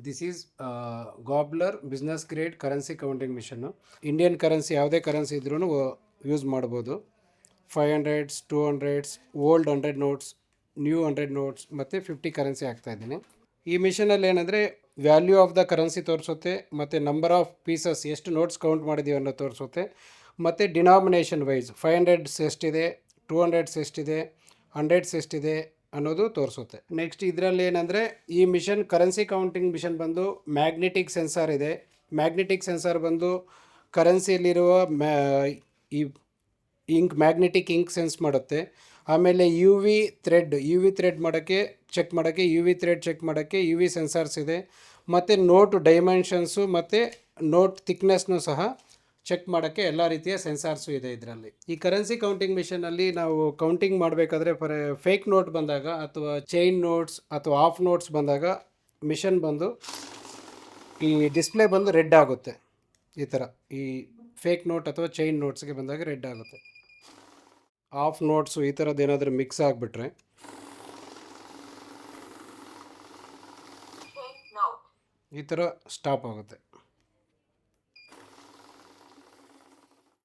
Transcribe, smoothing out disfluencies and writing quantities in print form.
This is gobbler business grade currency counting machine. Indian currency ಯಾವುದೇ currency ಇದ್ರೂ use ಮಾಡ್ಬೋದು. 500s, 200s, old 100 notes, new 100 notes ಮತ್ತು 50 currency ಹಾಕ್ತಾಯಿದ್ದೀನಿ. ಈ ಮಿಷನಲ್ಲಿ ಏನಂದರೆ ವ್ಯಾಲ್ಯೂ ಆಫ್ ದ ಕರೆನ್ಸಿ ತೋರಿಸುತ್ತೆ, ಮತ್ತು ನಂಬರ್ ಆಫ್ ಪೀಸಸ್ ಎಷ್ಟು ನೋಟ್ಸ್ ಕೌಂಟ್ ಮಾಡಿದ್ದೀವಿ ಅನ್ನೋ ತೋರಿಸುತ್ತೆ, ಮತ್ತು ಡಿನಾಮಿನೇಷನ್ ವೈಸ್ 500s ಎಷ್ಟಿದೆ, 200s ಎಷ್ಟಿದೆ, 100s ಎಷ್ಟಿದೆ ಅನ್ನೋದು ತೋರಿಸುತ್ತೆ. ನೆಕ್ಸ್ಟ್ ಇದರಲ್ಲಿ ಏನಂದರೆ ಈ ಮಿಷನ್ ಕರೆನ್ಸಿ ಕೌಂಟಿಂಗ್ ಮಿಷನ್ ಬಂದು ಮ್ಯಾಗ್ನೆಟಿಕ್ ಸೆನ್ಸಾರ್ ಇದೆ. ಮ್ಯಾಗ್ನೆಟಿಕ್ ಸೆನ್ಸಾರ್ ಬಂದು ಕರೆನ್ಸಿಯಲ್ಲಿರುವ ಈ ಮ್ಯಾಗ್ನೆಟಿಕ್ ಇಂಕ್ ಸೆನ್ಸ್ ಮಾಡುತ್ತೆ. ಆಮೇಲೆ ಯು ವಿ ಥ್ರೆಡ್ ಮಾಡೋಕ್ಕೆ ಚೆಕ್ ಮಾಡೋಕ್ಕೆ ಯು ವಿ ಸೆನ್ಸಾರ್ಸ್ ಇದೆ. ಮತ್ತು ನೋಟ್ ಡೈಮೆನ್ಷನ್ಸು ಮತ್ತು ನೋಟ್ ಥಿಕ್ನೆಸ್ನು ಸಹ ಚೆಕ್ ಮಾಡೋಕ್ಕೆ ಎಲ್ಲ ರೀತಿಯ ಸೆನ್ಸಾರ್ಸು ಇದೆ ಇದರಲ್ಲಿ. ಈ ಕರೆನ್ಸಿ ಕೌಂಟಿಂಗ್ ಮಿಷನಲ್ಲಿ ನಾವು ಕೌಂಟಿಂಗ್ ಮಾಡಬೇಕಾದ್ರೆ ಫೇಕ್ ನೋಟ್ ಬಂದಾಗ ಅಥವಾ ಚೈನ್ ನೋಟ್ಸ್ ಅಥವಾ ಆಫ್ ನೋಟ್ಸ್ ಬಂದಾಗ ಮಿಷನ್ ಬಂದು ಈ ಡಿಸ್ಪ್ಲೇ ಬಂದು ರೆಡ್ ಆಗುತ್ತೆ. ಈ ಥರ ಈ ಫೇಕ್ ನೋಟ್ ಅಥವಾ ಚೈನ್ ನೋಟ್ಸ್ಗೆ ಬಂದಾಗ ರೆಡ್ ಆಗುತ್ತೆ. ಆಫ್ ನೋಟ್ಸು ಈ ಥರದ್ದು ಏನಾದರೂ ಮಿಕ್ಸ್ ಆಗಿಬಿಟ್ರೆ ಈ ಥರ ಸ್ಟಾಪ್ ಆಗುತ್ತೆ.